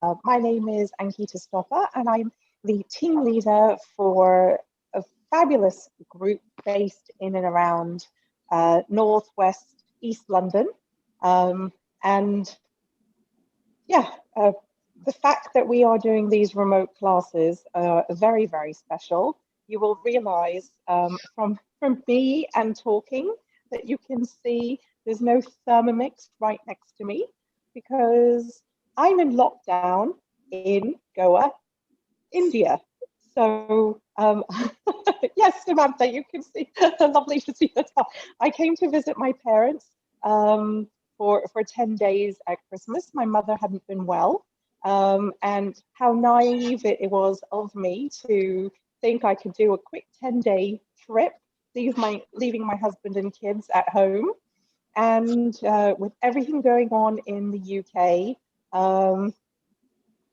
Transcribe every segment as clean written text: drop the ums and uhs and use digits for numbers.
My name is Ankita Stopper, and I'm the team leader for a fabulous group based in and around Northwest East London. And yeah, the fact that we are doing these remote classes are very, very special. You will realize from me and talking that you can see there's no Thermomix right next to me because I'm in lockdown in Goa, India. So yes, Samantha, you can see, lovely to see the top. I came to visit my parents for 10 days at Christmas. My mother hadn't been well, and how naive it was of me to think I could do a quick 10-day trip, leaving my husband and kids at home. And with everything going on in the UK,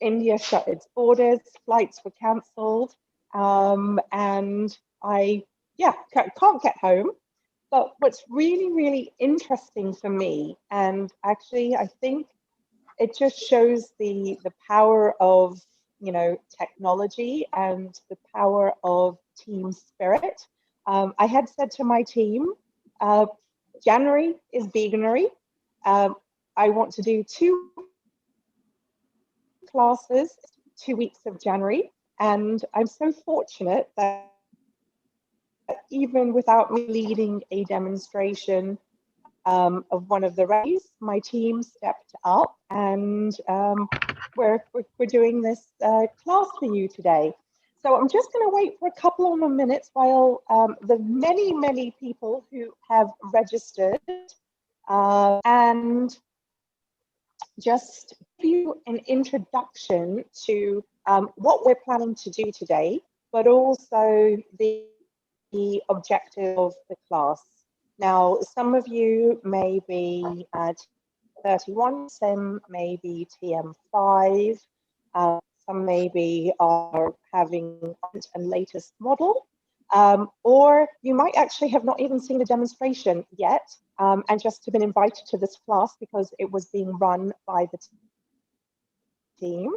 India shut its borders, flights were cancelled, and I, can't get home. But what's really, really interesting for me, and actually I think it just shows the power of, technology and the power of team spirit. I had said to my team, January is veganuary. I want to do 2 classes, 2 weeks of January. And I'm so fortunate that even without me leading a demonstration of one of the recipes, my team stepped up and we're doing this class for you today. So I'm just going to wait for a couple of more minutes while the many, many people who have registered and just give you an introduction to what we're planning to do today, but also the objective of the class. Now, some of you may be 31, some may be TM5, some maybe are having a latest model, or you might actually have not even seen the demonstration yet and just have been invited to this class because it was being run by the team.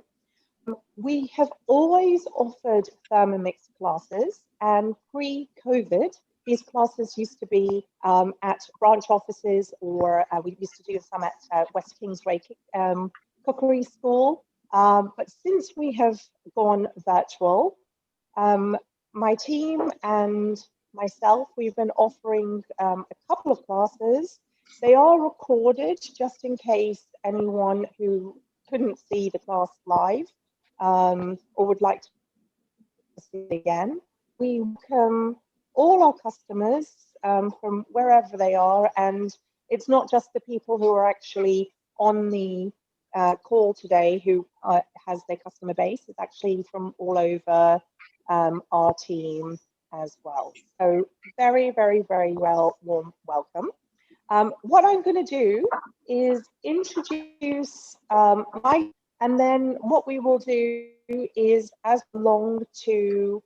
We have always offered Thermomix classes, and pre-COVID, these classes used to be at branch offices, or we used to do some at West Kingsway Cookery School. But since we have gone virtual, my team and myself, we've been offering a couple of classes. They are recorded just in case anyone who couldn't see the class live or would like to see it again. We welcome all our customers from wherever they are, and it's not just the people who are actually on the call today who has their customer base. It's actually from all over our team as well. So very, very, very warm welcome. What I'm going to do is introduce and then what we will do is, as belong to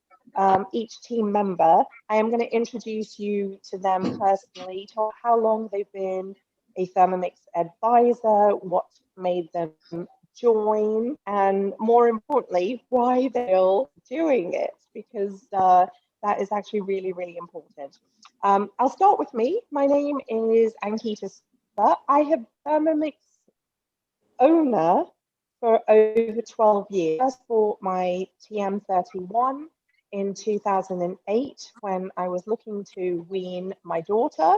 each team member, I am going to introduce you to them personally, talk how long they've been a Thermomix advisor, what made them join, and more importantly, why they're doing it, because that is actually really, really important. I'll start with me. My name is Ankita Stopper. I have Thermomix owner for over 12 years. I bought my TM31 in 2008 when I was looking to wean my daughter,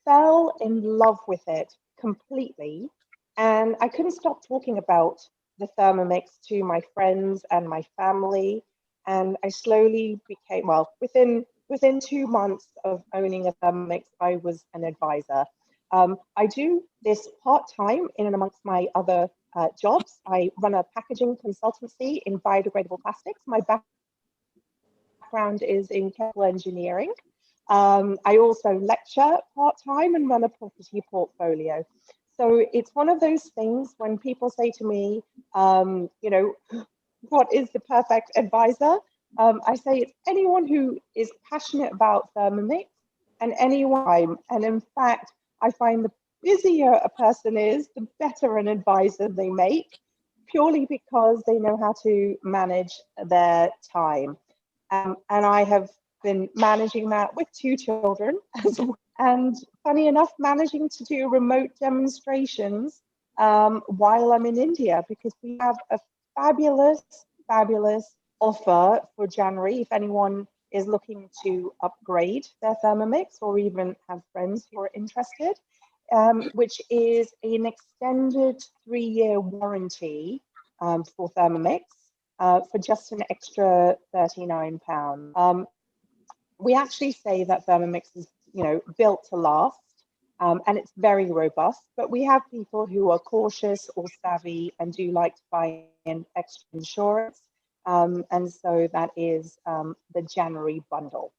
fell in love with it completely, and I couldn't stop talking about the Thermomix to my friends and my family, and I slowly became, well, within 2 months of owning a Thermomix, I was an advisor. I do this part-time in and amongst my other jobs. I run a packaging consultancy in biodegradable plastics. My background is in chemical engineering. I also lecture part-time and run a property portfolio. So it's one of those things when people say to me, what is the perfect advisor? I say it's anyone who is passionate about Thermomix and anyone. And in fact, I find the busier a person is, the better an advisor they make, purely because they know how to manage their time. And I have been managing that with 2 children as well. And funny enough, managing to do remote demonstrations while I'm in India, because we have a fabulous, fabulous offer for January if anyone is looking to upgrade their Thermomix or even have friends who are interested, which is an extended 3-year warranty for Thermomix for just an extra £39. We actually say that Thermomix is, built to last, and it's very robust. But we have people who are cautious or savvy and do like to buy in extra insurance, and so that is the January bundle.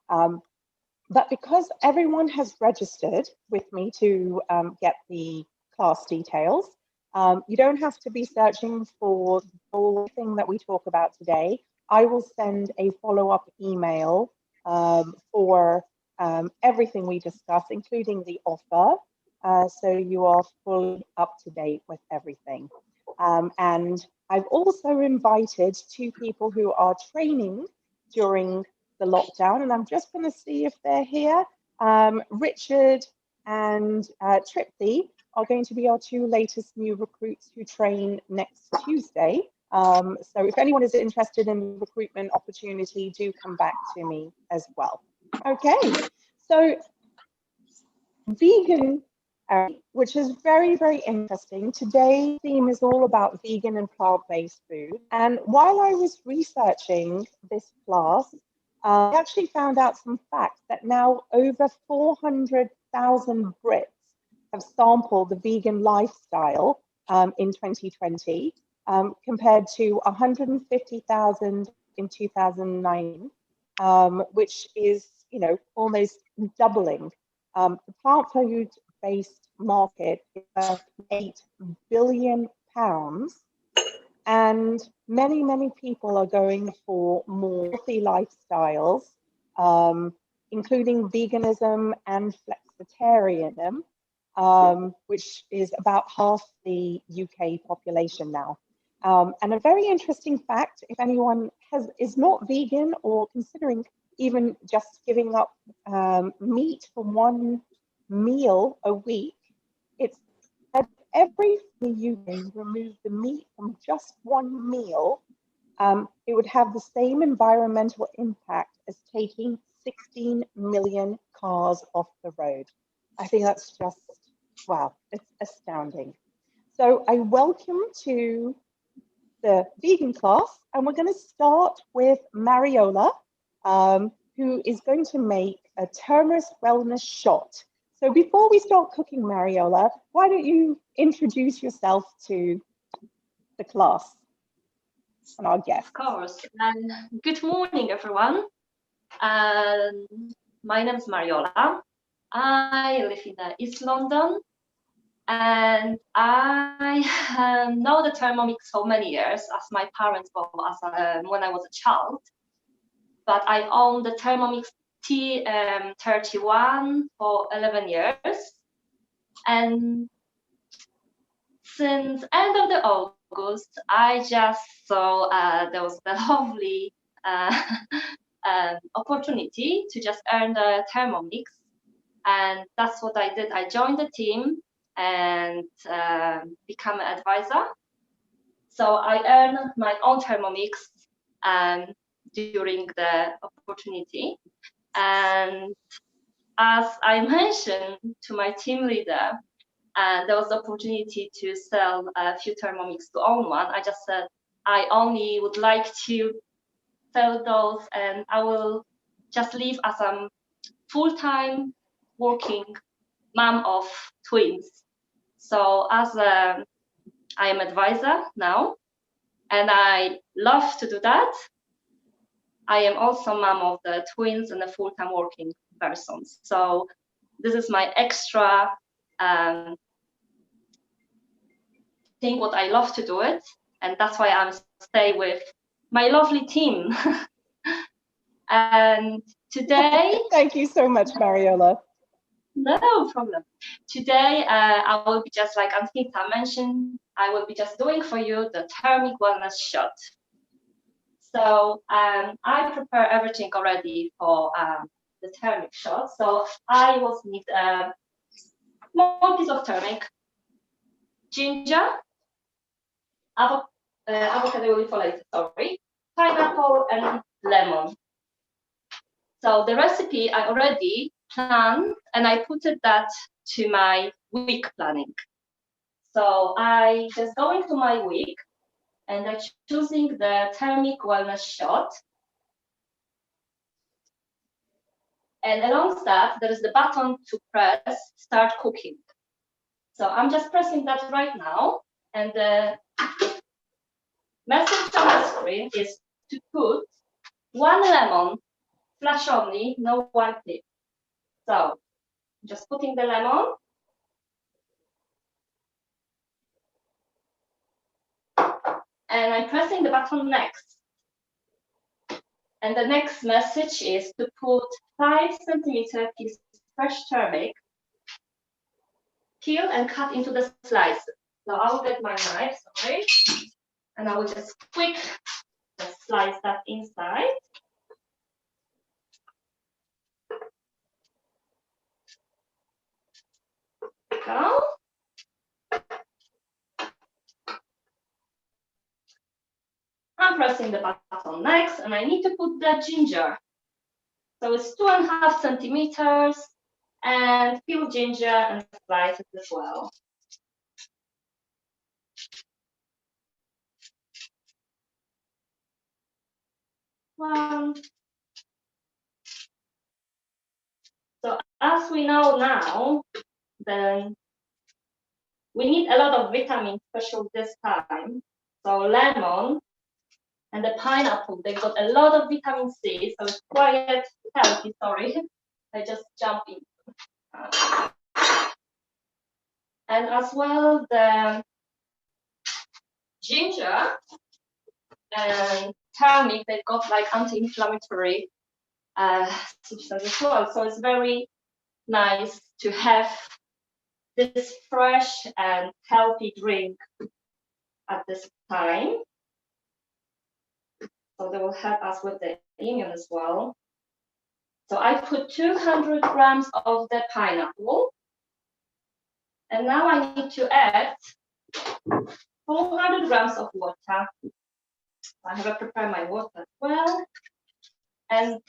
But because everyone has registered with me to get the class details, you don't have to be searching for the whole thing that we talk about today. I will send a follow-up email for everything we discuss, including the offer, so you are fully up to date with everything. And I've also invited 2 people who are training during the lockdown, and I'm just going to see if they're here. Richard and Tripti are going to be our 2 latest new recruits who train next Tuesday. So if anyone is interested in the recruitment opportunity, do come back to me as well. Okay, so vegan, which is very, very interesting. Today's theme is all about vegan and plant-based food. And while I was researching this class, I actually found out some facts that now over 400,000 Brits have sampled the vegan lifestyle in 2020, compared to 150,000 in 2009, which is, almost doubling. The plant food-based market is worth £8 billion, and many, many people are going for more healthy lifestyles, including veganism and flexitarianism, which is about half the UK population now. And a very interesting fact, if anyone is not vegan or considering even just giving up meat for 1 meal a week, it's that every you remove the meat from just 1 meal, it would have the same environmental impact as taking 16 million cars off the road. I think that's just, wow, it's astounding. So I welcome to the vegan class, and we're going to start with Mariola, who is going to make a turmeric wellness shot. So before we start cooking, Mariola, why don't you introduce yourself to the class and our guests? Of course. And good morning, everyone. My name is Mariola. I live in East London, and I know the Thermomix for many years, as my parents bought when I was a child. But I own the Thermomix TM31 for 11 years, and since end of the August, I just saw there was the lovely opportunity to just earn the Thermomix, and that's what I did. I joined the team and become an advisor. So I earned my own Thermomix during the opportunity, and as I mentioned to my team leader, and there was the opportunity to sell a few Thermomix to own one, I just said, I only would like to sell those, and I will just live as a full-time working mom of twins. So as I am advisor now, and I love to do that, I am also mom of the twins and a full-time working person. So this is my extra thing what I love to do it, and that's why I'm stay with my lovely team. And today, thank you so much, Mariola. No problem. Today I will be just like Anita mentioned, I will be just doing for you the thermic wellness shot. So I prepare everything already for the thermic shot. So I will need a small piece of turmeric, ginger, avocado leaf later, sorry, pineapple, and lemon. So the recipe I already planned, and I put that to my week planning. So I just go into my week, and I'm choosing the thermic wellness shot. And along that, there is the button to press start cooking. So I'm just pressing that right now, and the message on the screen is to put 1 lemon, flash only, no white nib. So just putting the lemon. And I'm pressing the button next. And the next message is to put 5 centimeter piece fresh turmeric, peel and cut into the slices. So I will get my knife, sorry, and I will just quick slice that inside. Go. I'm pressing the button next, and I need to put the ginger. So it's 2.5 centimeters, and peel ginger and slice it as well. One. So as we know now, then we need a lot of vitamins, especially this time. So lemon and the pineapple, they got a lot of vitamin C, so it's quite healthy, sorry. I just jump in. And as well, the ginger and turmeric, they've got like anti-inflammatory substance as well. So it's very nice to have this fresh and healthy drink at this time. So they will help us with the immune as well. So I put 200 grams of the pineapple. And now I need to add 400 grams of water. I have prepared my water as well. And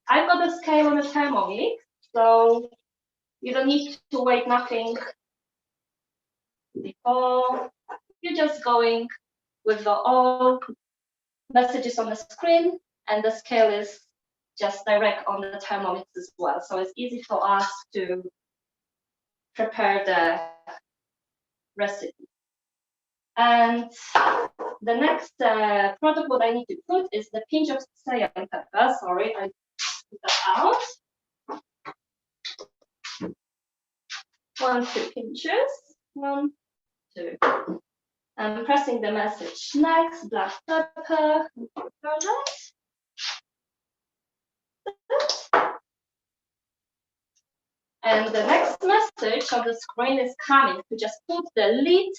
I've got a scale on the Thermomix, so you don't need to wait nothing before. You're just going with the all messages on the screen, and the scale is just direct on the Thermomix as well. So it's easy for us to prepare the recipe. And the next product what I need to put is the pinch of cayenne pepper. Sorry, I put that out. 1, 2 pinches. 1, 2. I'm pressing the message next, black pepper. And the next message on the screen is coming to just put the lid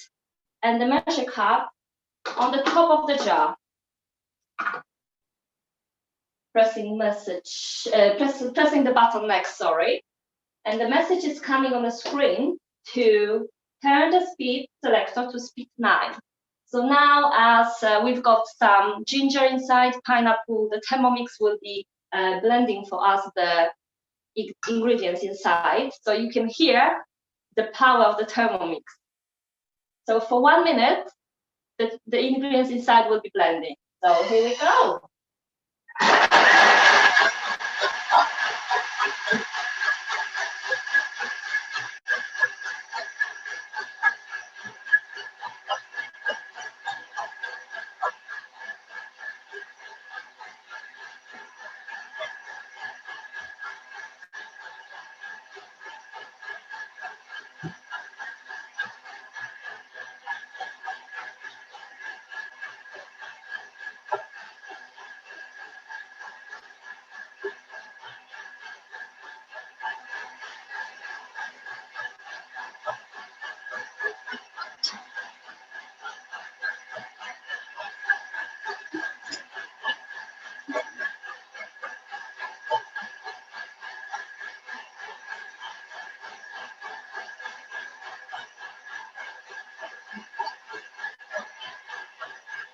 and the measure cup on the top of the jar. Pressing the button next, sorry. And the message is coming on the screen to turn the speed selector to speed 9. So now as we've got some ginger inside, pineapple, the Thermomix will be blending for us the ingredients inside. So you can hear the power of the Thermomix. So for 1 minute, the ingredients inside will be blending. So here we go.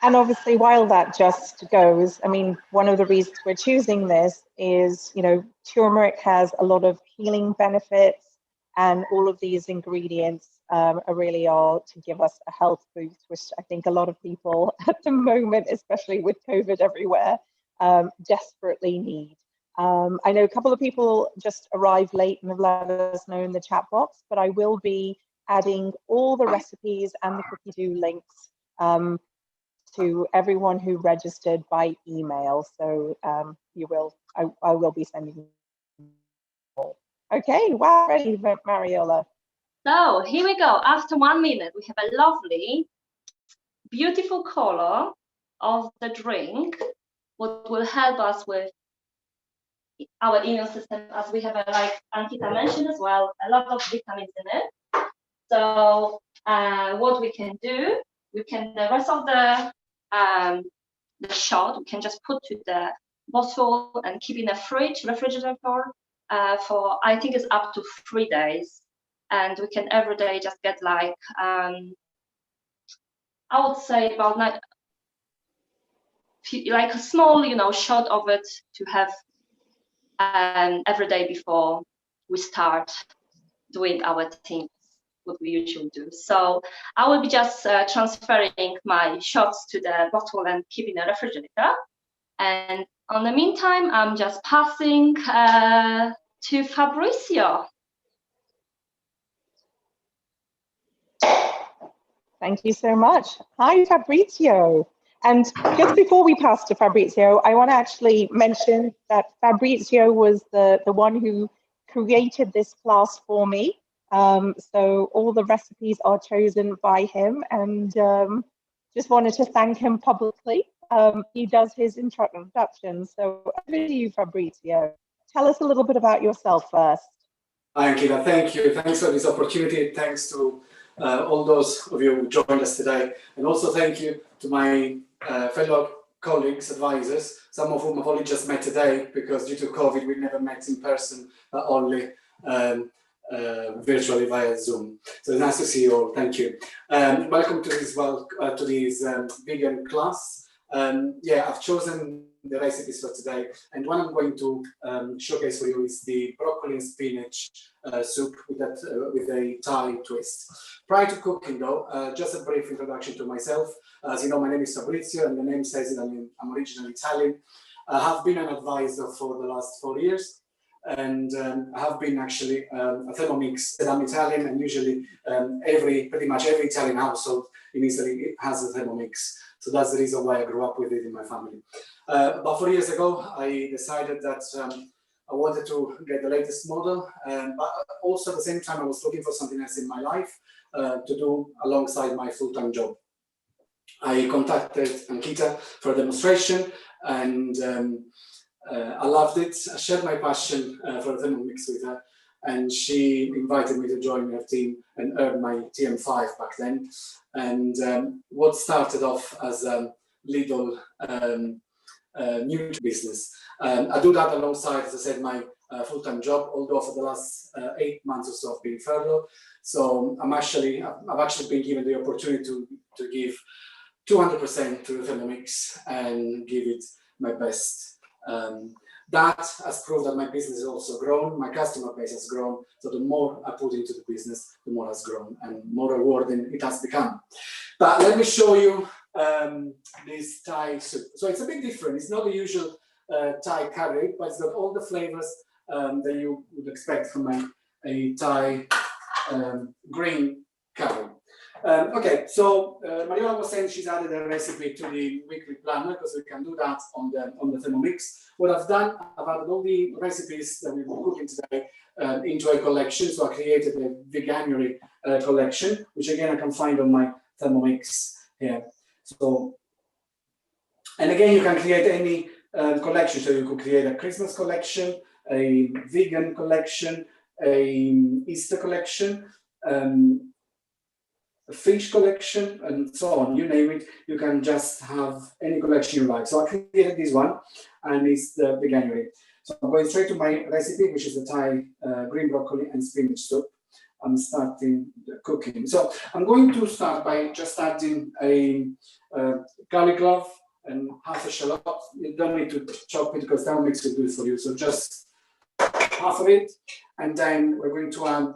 And obviously, while that just goes, I mean, one of the reasons we're choosing this is, you know, turmeric has a lot of healing benefits, and all of these ingredients really are to give us a health boost, which I think a lot of people at the moment, especially with COVID everywhere, desperately need. I know a couple of people just arrived late and have let us know in the chat box, but I will be adding all the recipes and the cookie dough links to everyone who registered by email. So I will be sending you all. Okay, wow, ready, Mariola. So here we go. After 1 minute, we have a lovely, beautiful color of the drink, what will help us with our immune system, as we have, like Ankita mentioned as well, a lot of vitamins in it. So what we can do, we can, the rest of the shot, we can just put to the bottle and keep in the refrigerator for I think it's up to 3 days. And we can every day just get like, I would say about like a small, you know, shot of it to have every day before we start doing our things, what we usually do. So I will be just transferring my shots to the bottle and keep in the refrigerator. And on the meantime, I'm just passing to Fabrizio. Thank you so much. Hi, Fabrizio. And just before we pass to Fabrizio, I want to actually mention that Fabrizio was the one who created this class for me. So all the recipes are chosen by him, and just wanted to thank him publicly. He does his introduction. So over to you, Fabrizio. Tell us a little bit about yourself first. Hi, Ankita. Thank you. Thanks for this opportunity. Thanks to all those of you who joined us today. And also thank you to my fellow colleagues, advisors, some of whom I've only just met today because due to COVID, we never met in person, but only virtually via Zoom. So it's nice to see you all. Thank you. Welcome to this vegan class. Yeah, I've chosen the recipes for today, and one I'm going to showcase for you is the broccoli and spinach soup with a Thai twist. Prior to cooking though, just a brief introduction to myself. As you know, my name is Fabrizio, and the name says it, I'm originally Italian. I have been an advisor for the last 4 years, and I have been actually a Thermomix. I'm Italian, and usually pretty much every Italian household in Italy has a Thermomix. So that's the reason why I grew up with it in my family. About 4 years ago, I decided that I wanted to get the latest model, but also at the same time, I was looking for something else in my life to do alongside my full-time job. I contacted Ankita for a demonstration, and I loved it. I shared my passion for Thermomix with her, and she invited me to join her team and earn my TM5 back then. And what started off as a little new business. I do that alongside, as I said, my full-time job, although for the last 8 months or so I've been furloughed. So I've actually been given the opportunity to give 200% to the Thermomix and give it my best. That has proved that my business has also grown, my customer base has grown, so the more I put into the business, the more it has grown and more rewarding it has become. But let me show you this Thai soup. So it's a bit different. It's not the usual Thai curry, but it's got all the flavors that you would expect from a Thai green curry. Okay, so Mariola was saying she's added a recipe to the weekly planner because we can do that on the Thermomix. What I've done, I've added all the recipes that we will be cooking today into a collection. So I created a January collection, which again I can find on my Thermomix here. So, and again, you can create any collection. So you could create a Christmas collection, a vegan collection, a Easter collection, a fish collection, and so on. You name it, you can just have any collection you like. So I created this one, and it's the January. So I'm going straight to my recipe, which is the Thai green broccoli and spinach soup. I'm starting the cooking. So I'm going to start by just adding a garlic clove and half a shallot. You don't need to chop it because Thermomix will do it for you. So just half of it, and then we're going to add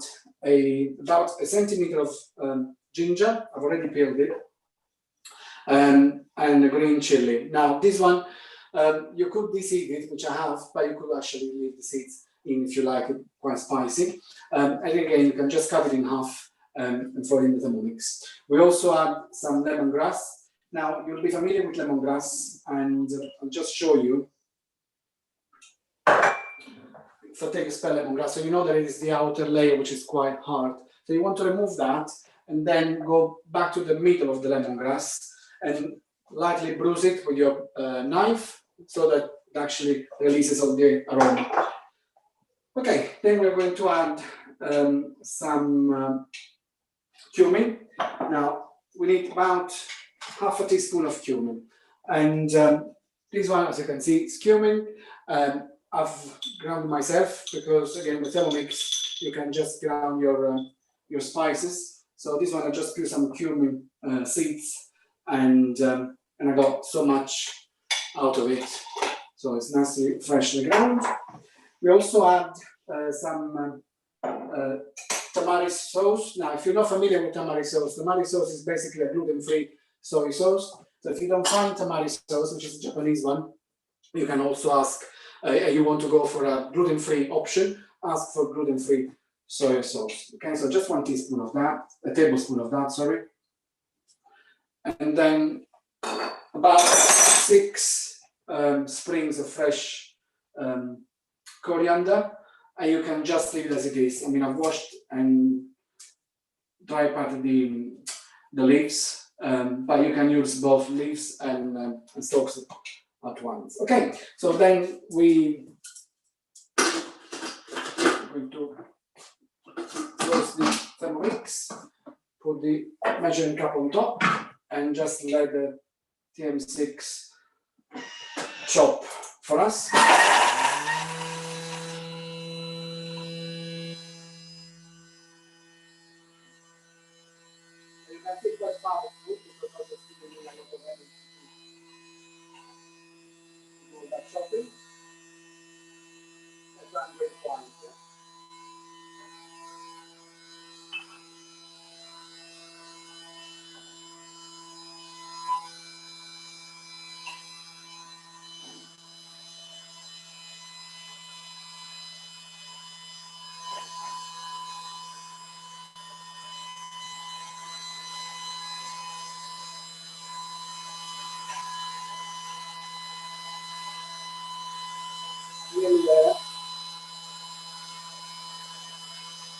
about a centimeter of ginger. I've already peeled it, and a green chili. Now this one, you could deseed it, which I have, but you could actually leave the seeds in if you like it, quite spicy. And again, you can just cut it in half and throw it in the Thermomix. We also add some lemongrass. Now you'll be familiar with lemongrass, and I'll just show you. If I take a spell lemongrass, so you know that it is the outer layer which is quite hard. So you want to remove that and then go back to the middle of the lemongrass and lightly bruise it with your knife so that it actually releases all the aroma. Okay, then we're going to add some cumin. Now we need about half a teaspoon of cumin, and this one, as you can see, is cumin. I've ground myself because again with Thermomix you can just ground your spices. So this one I just put some cumin seeds, and I got so much out of it. So it's nicely freshly ground. We also add some Tamari sauce. Now, if you're not familiar with Tamari sauce is basically a gluten-free soy sauce. So if you don't find Tamari sauce, which is a Japanese one, you can also ask, you want to go for a gluten-free option, ask for gluten-free soy sauce. Okay, so just 1 teaspoon of that, a tablespoon of that, sorry. And then about 6 sprigs of fresh coriander, and you can just leave it as it is. I mean, I've washed and dry parted the leaves, but you can use both leaves and stalks at once. Okay, so then we're going to close the Thermomix, put the measuring cup on top, and just let the TM6 chop for us.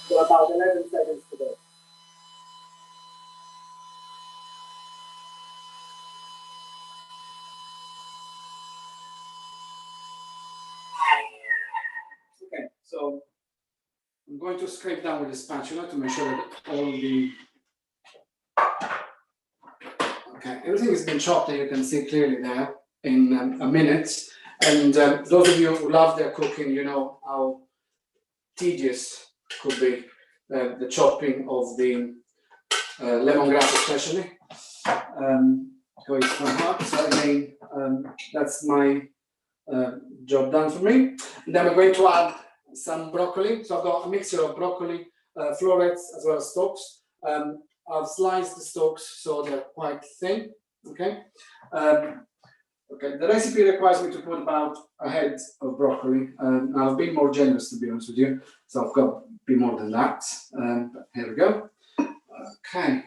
So about 11 seconds to go. Okay, so I'm going to scrape down with the spatula to make sure that all the everything has been chopped, and you can see clearly there in a minute. And those of you who love their cooking, you know how tedious could be the chopping of the lemongrass, especially. Going from hard. So again, that's my job done for me. And then we're going to add some broccoli. So I've got a mixture of broccoli, florets, as well as stalks. I've sliced the stalks so they're quite thin. Okay. Okay. The recipe requires me to put about a head of broccoli. Now I've been more generous, to be honest with you, so I've got a bit more than that. But here we go. Okay.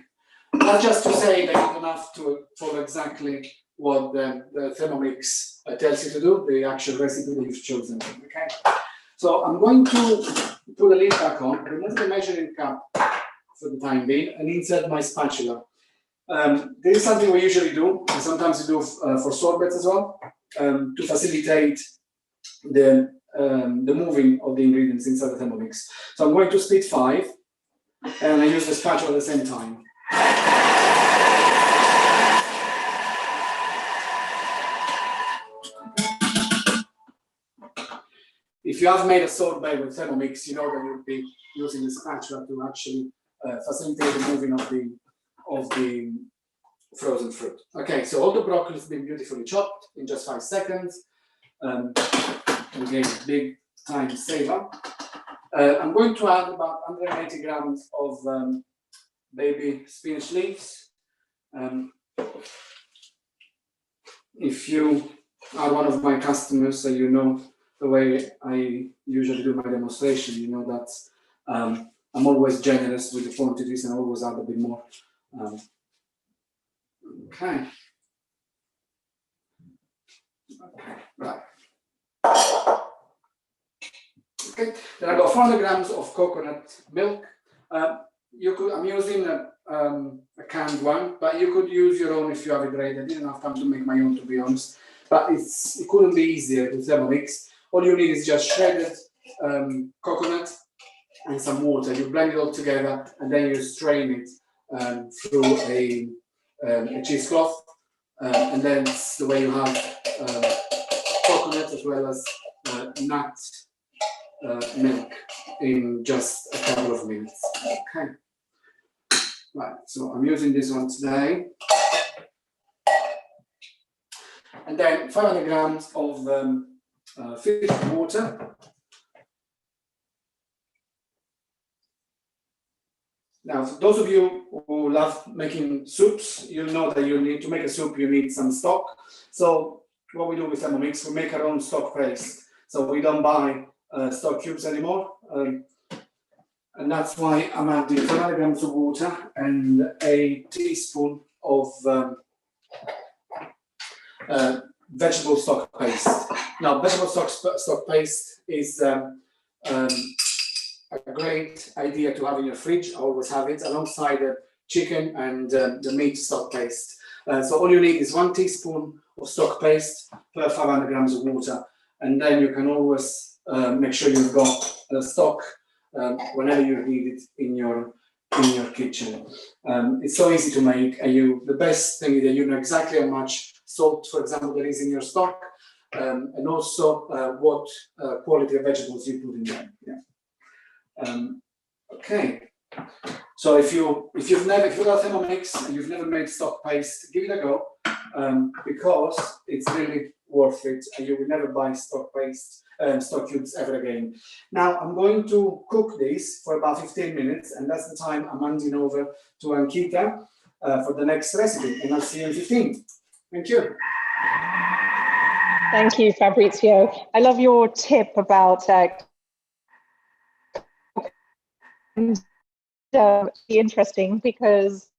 That's just to say that you don't have to follow exactly what the Thermomix tells you to do, the actual recipe that you've chosen. Okay. So I'm going to put the lid back on, remove the measuring cup for the time being, and insert my spatula. This is something we usually do, and sometimes we do for sorbets as well, to facilitate the moving of the ingredients inside the Thermomix. So I'm going to split 5, and I use the spatula at the same time. if you have made a sorbet with Thermomix, you know that you'll be using the spatula to actually facilitate the moving of the frozen fruit. Okay, so all the broccoli has been beautifully chopped in just 5 seconds. Again, big time saver. I'm going to add about 180 grams of baby spinach leaves. If you are one of my customers, so you know the way I usually do my demonstration, you know that I'm always generous with the quantities and always add a bit more. Okay. Okay, right. Okay, then I got 400 grams of coconut milk. I'm using a canned one, but you could use your own if you have it ready. I didn't have time to make my own, to be honest. But it couldn't be easier with Thermomix. All you need is just shredded coconut and some water. You blend it all together, and then you strain it through a cheesecloth, and then it's the way you have coconut as well as nut milk in just a couple of minutes. Okay. Right, so I'm using this one today. And then 500 grams of filtered water. Now, for those of you who love making soups, you know that you need to make a soup, you need some stock. So what we do with Thermomix, we make our own stock paste. So we don't buy stock cubes anymore. And that's why I'm adding 500 grams of water and a teaspoon of vegetable stock paste. Now, vegetable stock paste is a great idea to have in your fridge. I always have it alongside the chicken and the meat stock paste. So all you need is 1 teaspoon of stock paste per 500 grams of water. And then you can always make sure you've got stock whenever you need it in your kitchen. It's so easy to make, and the best thing is that you know exactly how much salt, for example, there is in your stock, and also what quality of vegetables you put in there. Yeah. Okay. So if you've got Thermomix and you've never made stock paste, give it a go, because it's really worth it, and you will never buy stock paste. Stock cubes ever again. Now I'm going to cook this for about 15 minutes, and that's the time I'm handing over to Ankita for the next recipe, and I'll see you in 15. Thank you. Thank you, Fabrizio. I love your tip about interesting, because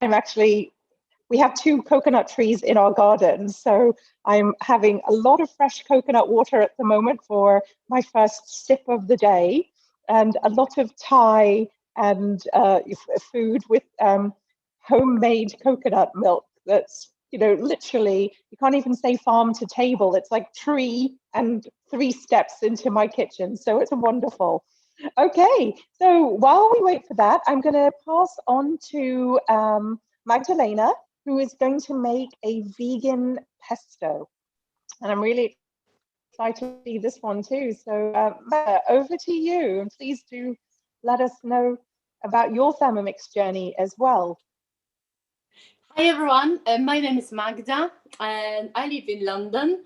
we have 2 coconut trees in our garden, so I'm having a lot of fresh coconut water at the moment for my first sip of the day, and a lot of Thai and food with homemade coconut milk. That's, literally, you can't even say farm to table. It's like tree and 3 steps into my kitchen. So it's wonderful. Okay, so while we wait for that, I'm going to pass on to Magdalena, who is going to make a vegan pesto. And I'm really excited to see this one too. So over to you, and please do let us know about your Thermomix journey as well. Hi everyone, my name is Magda and I live in London.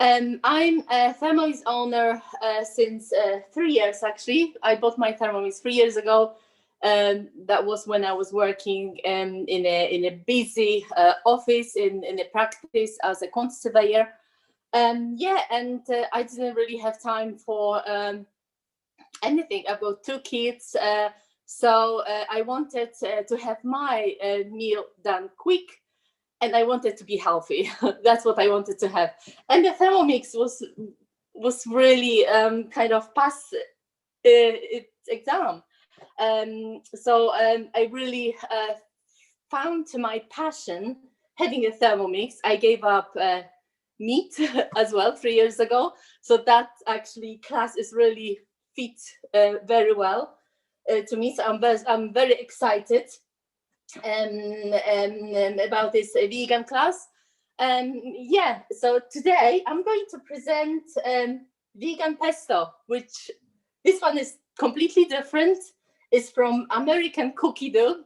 I'm a Thermomix owner since 3 years actually. I bought my Thermomix 3 years ago. That was when I was working in a busy office in a practice as a quantity surveyor. I didn't really have time for anything. I've got 2 kids, so I wanted to have my meal done quick, and I wanted to be healthy. That's what I wanted to have. And the Thermomix was really kind of past its exam. So I really found my passion having a Thermomix. I gave up meat as well 3 years ago, so that actually class is really fit very well to me. So I'm very excited about this vegan class. So today I'm going to present vegan pesto, which this one is completely different. It's from American cookie dough,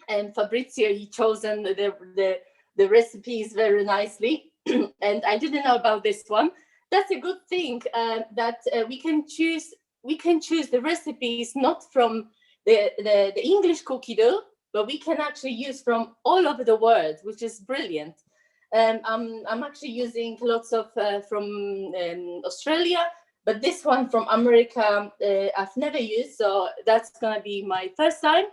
and Fabrizio, he chosen the recipes very nicely. And I didn't know about this one. That's a good thing, that we can choose the recipes not from the English cookie dough, but we can actually use from all over the world, which is brilliant. I'm actually using lots of from Australia, but this one from America I've never used, so that's gonna be my first time.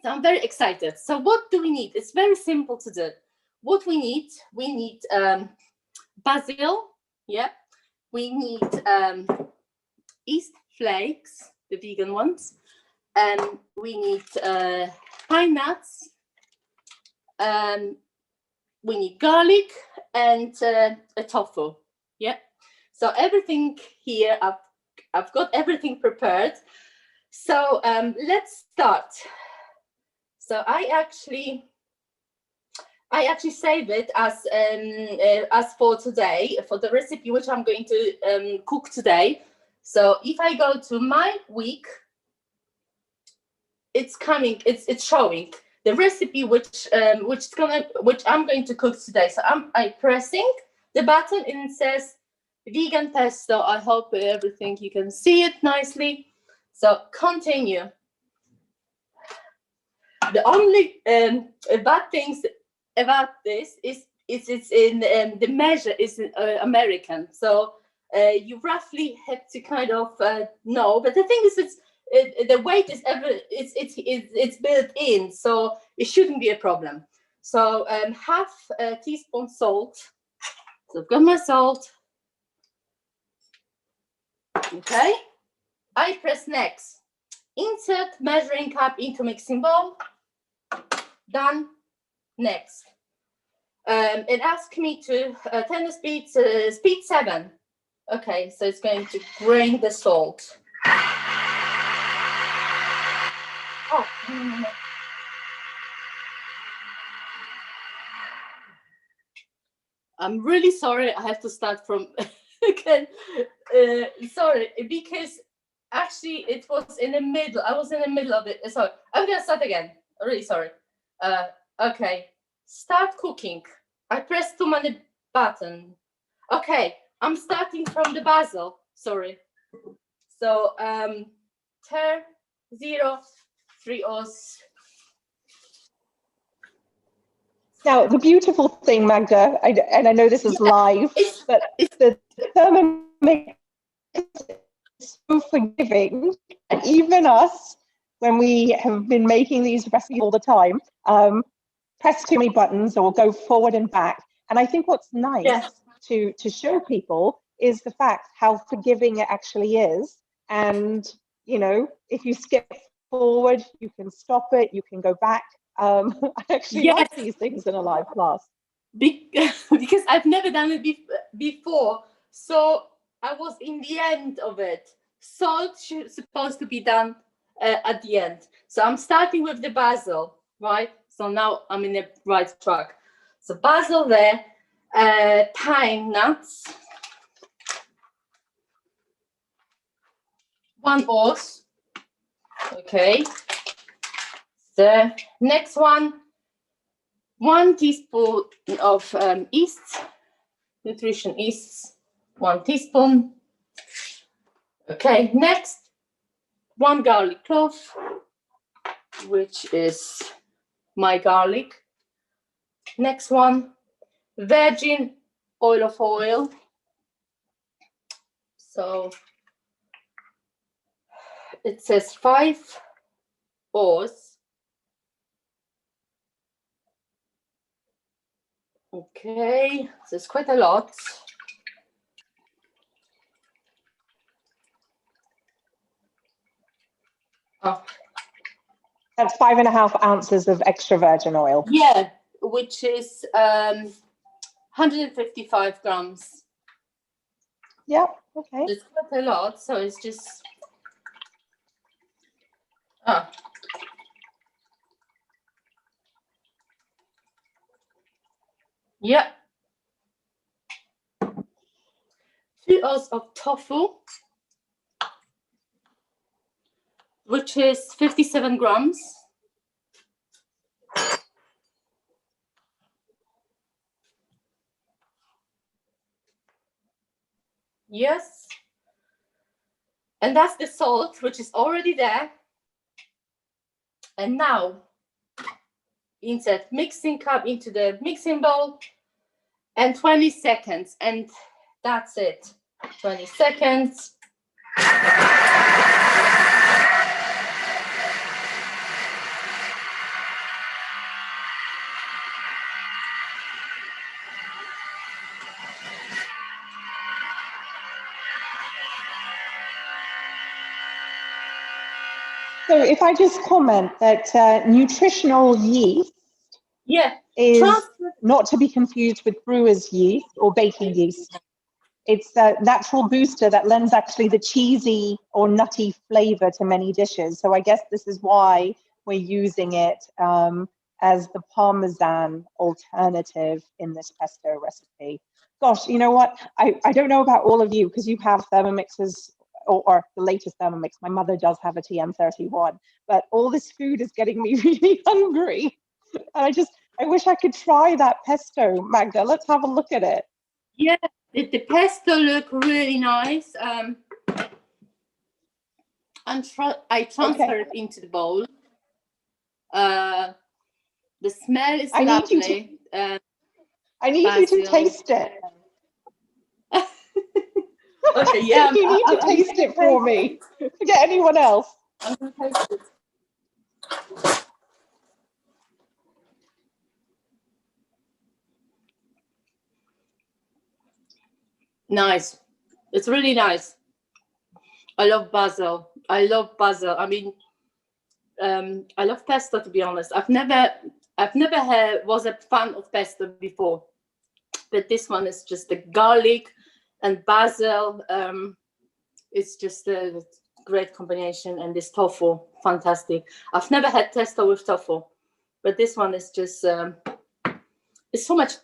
So I'm very excited. So what do we need? It's very simple to do. What we need basil, yeah. We need yeast flakes, the vegan ones, and we need pine nuts. We need garlic and a tofu. Yeah. So everything here, I've got everything prepared. So let's start. So I actually save it as for today, for the recipe which I'm going to cook today. So if I go to my week, it's showing the recipe which I'm going to cook today. So I'm pressing the button and it says vegan pesto. I hope everything you can see it nicely. So continue. The only bad things about this is it's in the measure is American, so you roughly have to kind of know. But the thing is, the weight is it's built in, so it shouldn't be a problem. So half a teaspoon salt. So I've got my salt. Okay, I press next. Insert measuring cup into mixing bowl. Done. Next. It asked me to turn the speed 7. Okay, so it's going to grain the salt. Oh. I'm really sorry. I have to start from again. Sorry, because actually it was in the middle. I was in the middle of it. Sorry, I'm gonna start again. Really sorry. Okay, start cooking. I pressed too many buttons. Okay, I'm starting from the basil. Sorry. So 0 3 os. Now, the beautiful thing, Magda, and I know this is live, but the Thermomix is so forgiving. And even us, when we have been making these recipes all the time, press too many buttons or go forward and back. And I think what's nice to show people is the fact how forgiving it actually is. And, you know, if you skip forward, you can stop it, you can go back. I actually like these things in a live class. Because I've never done it before. So I was in the end of it. Salt supposed to be done at the end. So I'm starting with the basil, right? So now I'm in the right track. So basil there, pine nuts, 1 os. Okay. The next one, 1 teaspoon of yeast, nutrition yeast, 1 teaspoon. Okay, next, 1 garlic clove, which is my garlic. Next one, virgin olive oil. So it says 5 os. Okay, so it's quite a lot. Oh. That's 5.5 ounces of extra virgin oil. Yeah, which is 155 grams. Yeah, okay. It's quite a lot, so it's just. Oh. Yeah. 2 ounces of tofu, which is 57 grams. Yes. And that's the salt, which is already there. And now, insert mixing cup into the mixing bowl, and 20 seconds. And that's it. 20 seconds. So if I just comment that nutritional yeast is not to be confused with brewer's yeast or baking yeast. It's a natural booster that lends actually the cheesy or nutty flavor to many dishes. So I guess this is why we're using it as the Parmesan alternative in this pesto recipe. Gosh, you know what? I don't know about all of you because you have Thermomixes or the latest Thermomix. My mother does have a TM31, but all this food is getting me really hungry. And I wish I could try that pesto, Magda. Let's have a look at it. Yeah, the pesto look really nice. I transfer it into the bowl. The smell is lovely. I need you to taste it. Okay, yeah. You need to taste it for me. Forget anyone else. I'm going to taste it. Nice. It's really nice. I love basil. I mean, I love pesto, to be honest. I've never was a fan of pesto before, but this one is just the garlic and basil. It's just a great combination, and this tofu, fantastic. I've never had pesto with tofu, but this one is just it's so much,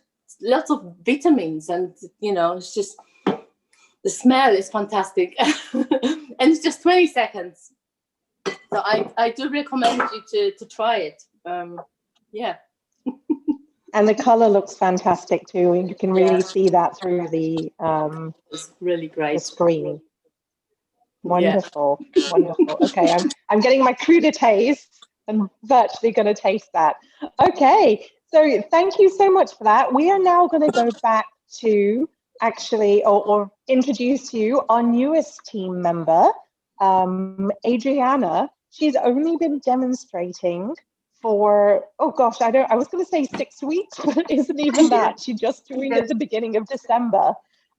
lots of vitamins, and you know, it's just, the smell is fantastic. And it's just 20 seconds. So I do recommend you to try it. Yeah. And the color looks fantastic too. You can really see that through the it's really great. the screen. Wonderful, wonderful. Okay, I'm getting my crudités and virtually going to taste that. Okay, so thank you so much for that. We are now going to go back to actually, or introduce you our newest team member, Adriana. She's only been demonstrating for, oh gosh, I was going to say 6 weeks, but it isn't even that. She just joined at the beginning of December.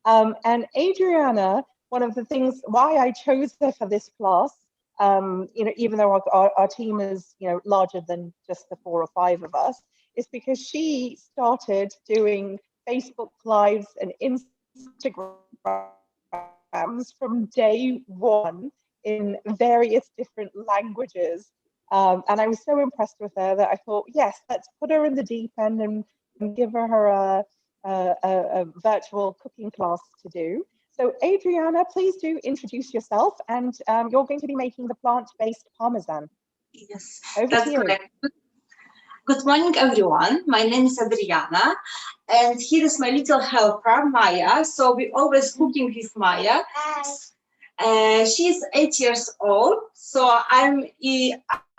And Adriana, one of the things why I chose her for this class, you know, even though our team is, you know, larger than just the 4 or 5 of us, is because she started doing Facebook Lives and Instagrams from day one in various different languages. And I was so impressed with her that I thought, yes, let's put her in the deep end and give her a virtual cooking class to do. So Adriana, please do introduce yourself, and you're going to be making the plant-based Parmesan. Yes, that's correct. Good morning, everyone. My name is Adriana, and here is my little helper, Maya. So we always cooking with Maya. She's 8 years old. So I'm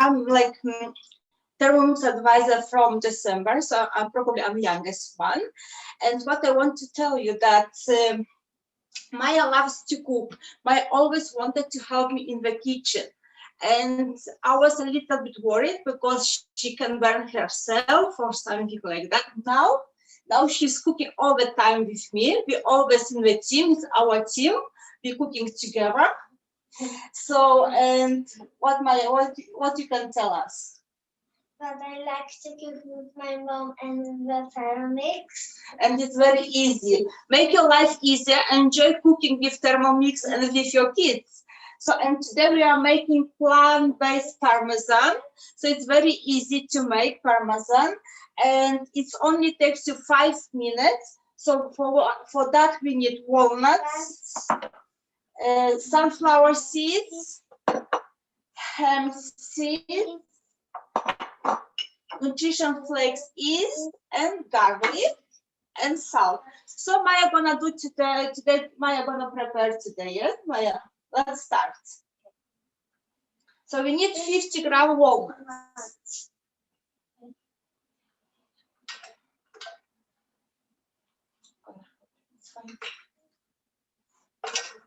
like Thermomix advisor from December. So I'm youngest one. And what I want to tell you that Maya loves to cook. Maya always wanted to help me in the kitchen. And I was a little bit worried because she can burn herself or something like that. Now she's cooking all the time with me. We always in the team, it's our team. We're cooking together. So, and what you can tell us? But I like to cook with my mom and the Thermomix. And it's very easy. Make your life easier. Enjoy cooking with Thermomix and with your kids. So, and today we are making plant-based Parmesan. So it's very easy to make Parmesan. And it only takes you 5 minutes. So for that we need walnuts, sunflower seeds, hemp seeds, nutrition flakes, yeast, and garlic and salt. So Maya gonna do today. Maya gonna prepare today. Yeah, Maya. Let's start. So we need 50 gram walnuts.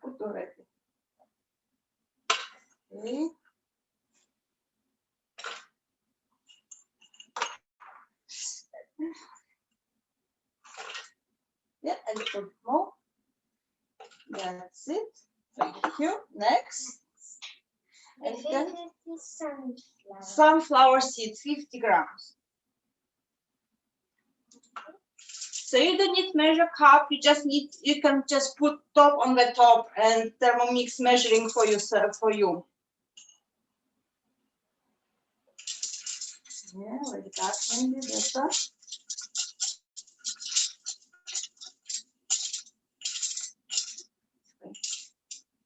Put already. Okay. Yeah, a little more. That's it. Thank you. Next. And then sunflower seeds, 50 grams. So you don't need measure cup. You can just put top on the top and Thermomix measuring for yourself, for you. Yeah, like that, maybe better.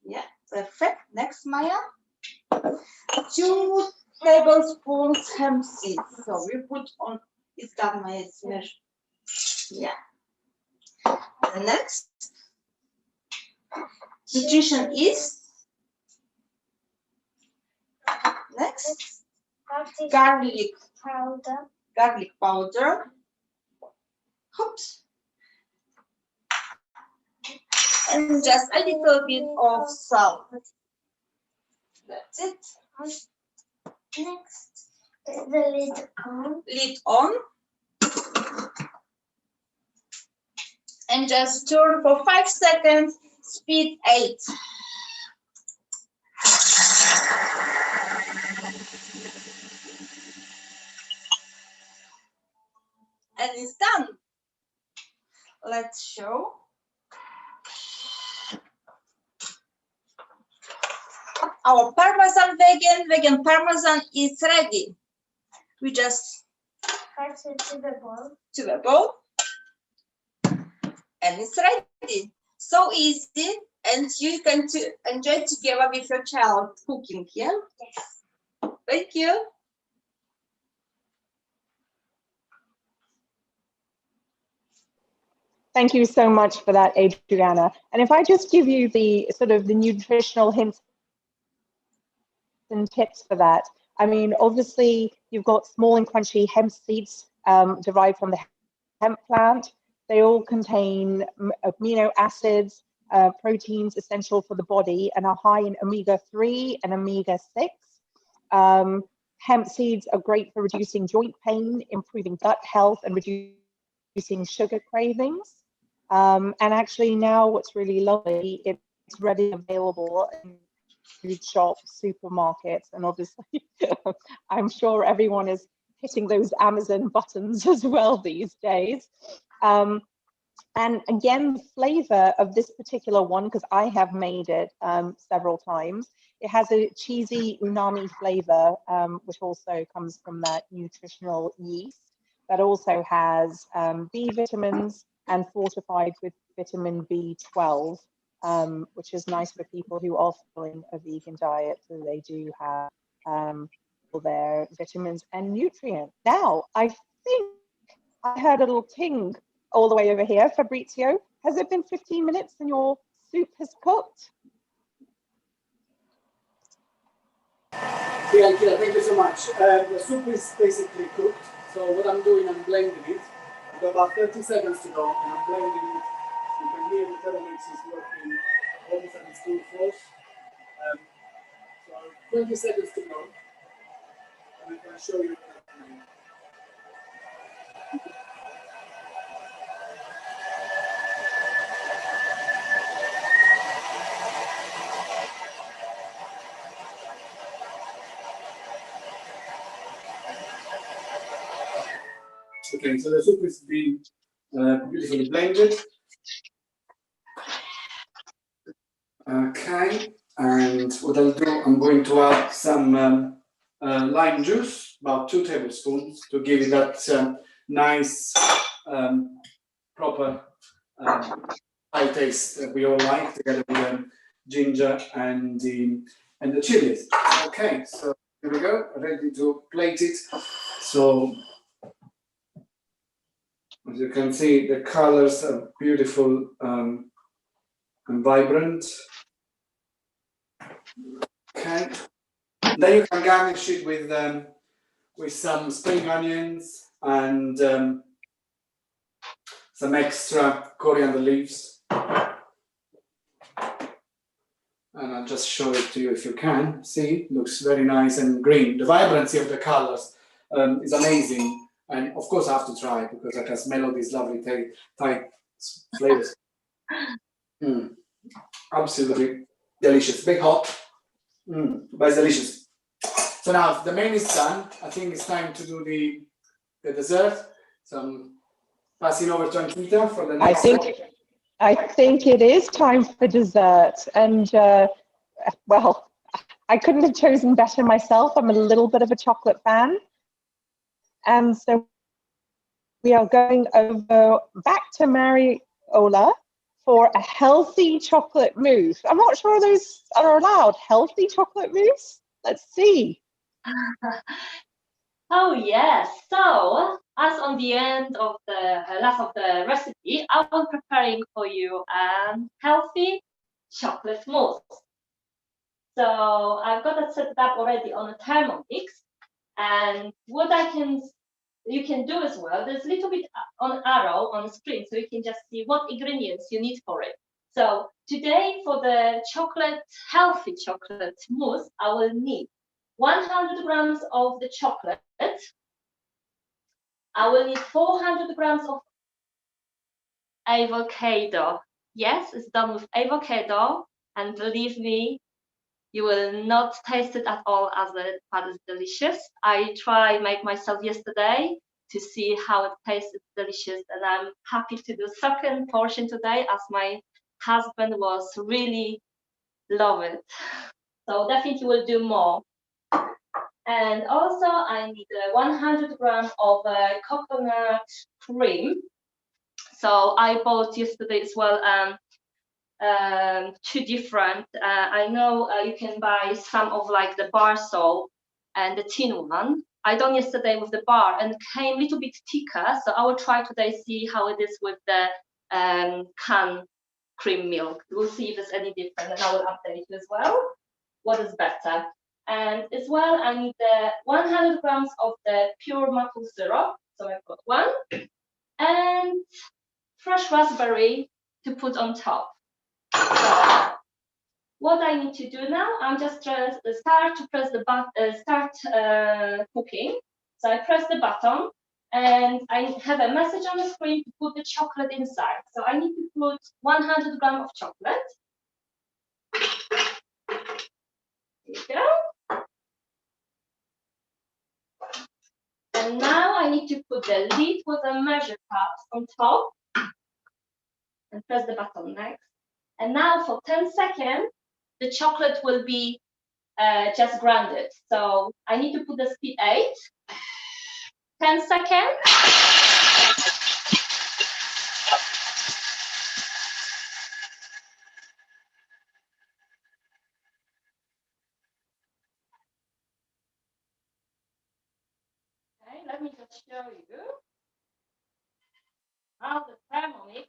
Yeah, perfect. Next, Maya. 2 tablespoons hemp seeds. So we put on, it's done, Maya, it's measured. Yeah. And next, nutrition yeast. Next, garlic powder. Oops. And just a little bit of salt. That's it. Next, the lid on. Lid on. And just stir for 5 seconds, speed 8. And it's done. Let's show. Our Parmesan vegan Parmesan is ready. We just Cut it to the bowl. And it's ready. So easy, and you can enjoy together with your child cooking, yeah? Yes. Thank you. Thank you so much for that, Adriana. And if I just give you the sort of the nutritional hints and tips for that, I mean, obviously you've got small and crunchy hemp seeds derived from the hemp plant. They all contain amino acids, proteins essential for the body, and are high in omega-3 and omega-6. Hemp seeds are great for reducing joint pain, improving gut health, and reducing sugar cravings. And actually now what's really lovely, it's readily available in food shops, supermarkets, and obviously I'm sure everyone is hitting those Amazon buttons as well these days. And again, the flavor of this particular one, because I have made it several times, it has a cheesy umami flavor, which also comes from that nutritional yeast that also has B vitamins and fortified with vitamin B12, which is nice for people who are following a vegan diet, so they do have all their vitamins and nutrients. Now, I think I heard a little ting all the way over here. Fabrizio, has it been 15 minutes and your soup has cooked? Yeah, thank you so much. The soup is basically cooked. So what I'm doing, I'm blending it. I've got about 30 seconds to go, and I'm blending it. You can hear the Thermomix is working almost at its full force. So 20 seconds to go, and I can show you what I'm doing. Okay, so the soup is being beautifully blended. Okay, and what I'll do, I'm going to add some lime juice, about 2 tablespoons, to give it that nice, proper Thai taste that we all like, together with ginger and the chilies. Okay, so here we go, ready to plate it. So as you can see, the colors are beautiful and vibrant. Okay, then you can garnish it with some spring onions and some extra coriander leaves. And I'll just show it to you if you can. See, looks very nice and green. The vibrancy of the colors is amazing. And of course I have to try because I can smell all these lovely Thai flavors. Absolutely delicious. Big hot, but it's delicious. So now the main is done. I think it's time to do the dessert. So I'm passing over to Ankita for the next I think it is time for dessert. And well, I couldn't have chosen better myself. I'm a little bit of a chocolate fan. And so we are going over back to Mariola for a healthy chocolate mousse. I'm not sure those are allowed. Healthy chocolate mousse? Let's see. Oh yes. So as on the end of the last of the recipe, I was preparing for you healthy chocolate mousse. So I've got it set up already on a Thermomix, and what you can do as well, there's a little bit on arrow on the screen, so you can just see what ingredients you need for it. So today for the healthy chocolate mousse, I will need 100 grams of the chocolate. I will need 400 grams of avocado. Yes, it's done with avocado, and believe me, you will not taste it at all as but it's delicious. I tried make myself yesterday to see how it tastes. It's delicious, and I'm happy to do second portion today as my husband was really love it. So definitely will do more. And also I need 100 grams of coconut cream. So I bought yesterday as well two different. I know you can buy some of like the bar soap and the tin one. I done yesterday with the bar and came a little bit thicker. So I will try today see how it is with the can cream milk. We'll see if there's any different, and I will update you as well what is better. And as well, I need 100 grams of the pure maple syrup. So I've got one, and fresh raspberry to put on top. So what I need to do now, I'm just start to press the button, start cooking. So I press the button, and I have a message on the screen to put the chocolate inside. So I need to put 100 grams of chocolate. There you go. And now I need to put the lid with a measure cup on top and press the button next. And now for 10 seconds, the chocolate will be just grounded. So I need to put the speed 8, 10 seconds. Okay, let me just show you how the Thermomix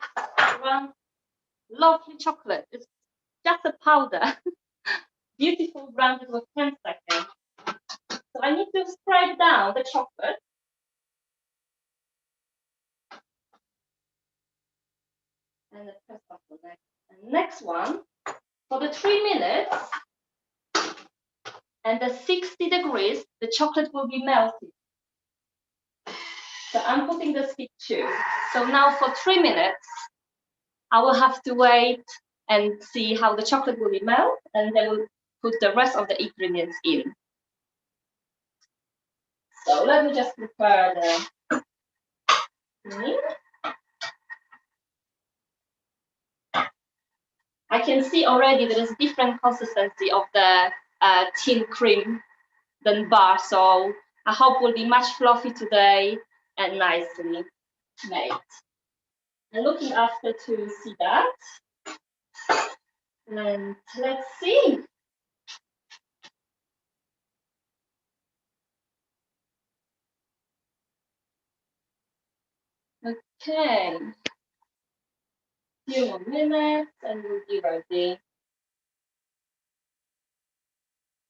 runs lovely chocolate. It's just a powder. Beautiful grounded with 10 seconds. So I need to spread down the chocolate. And the press button next. And next one, for the 3 minutes and the 60 degrees, the chocolate will be melted. So I'm putting the speed 2. So now for 3 minutes, I will have to wait and see how the chocolate will be melted, and then we'll put the rest of the ingredients in. So let me just prepare the meat. I can see already there is different consistency of the tin cream than bar, so I hope will be much fluffy today and nicely made. I'm looking after to see that. And let's see. Okay. Few more minutes and we'll be ready.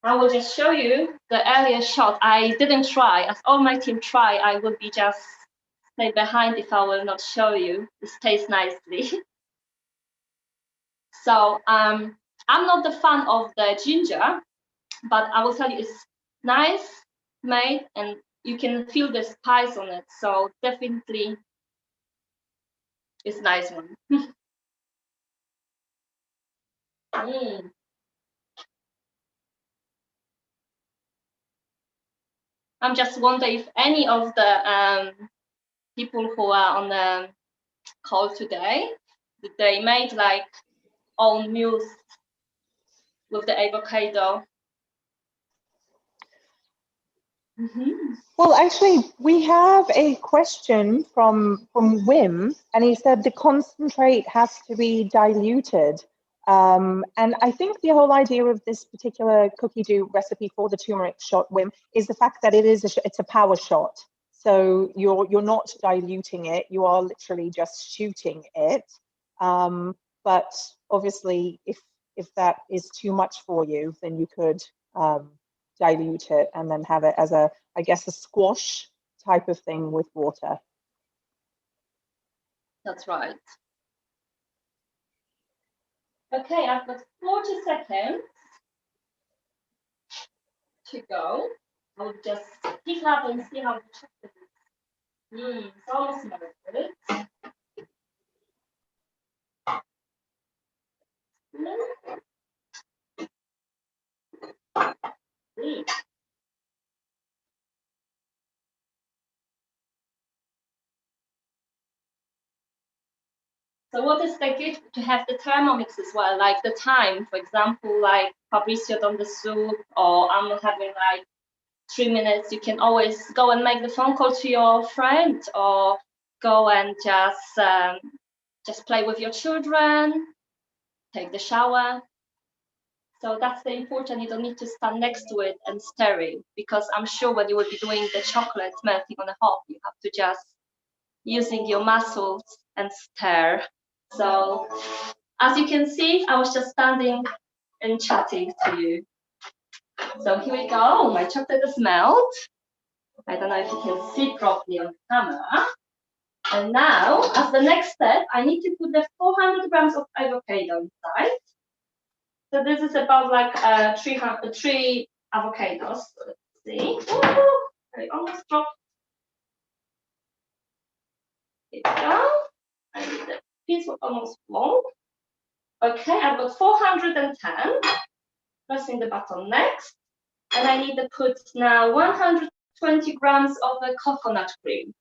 I will just show you the earlier shot. I didn't try. As all my team try, I will be just stay behind if I will not show you. It tastes nicely. So I'm not the fan of the ginger, but I will tell you it's nice made and you can feel the spice on it. So definitely it's nice one. Mm. I'm just wondering if any of the people who are on the call today, they made like own mousse with the avocado. Well, actually, we have a question from Wim, and he said the concentrate has to be diluted. And I think the whole idea of this particular cookie dough recipe for the turmeric shot, Wim, is the fact that it's a power shot. So you're not diluting it; you are literally just shooting it. But obviously, if that is too much for you, then you could dilute it and then have it as a, I guess, a squash type of thing with water. That's right. Okay, I've got 40 seconds to go. I'll just pick up and see how the chocolate is. It's almost melted. So what is the good to have the Thermomix as well, like the time, for example, like Fabrizio done the soup, or I'm having like 3 minutes, you can always go and make the phone call to your friend, or go and just play with your children, take the shower. So that's the important, you don't need to stand next to it and stirring, because I'm sure when you will be doing the chocolate melting on the hob, you have to just using your muscles and stir. So as you can see, I was just standing and chatting to you. So here we go, my chocolate is melted. I don't know if you can see properly on the camera. And now, as the next step, I need to put the 400 grams of avocado inside. So this is about like 3 avocados. So let's see. Ooh, I almost dropped. Here we go. I need the piece of almost full. Okay, I've got 410. Pressing the button next. And I need to put now 120 grams of the coconut cream.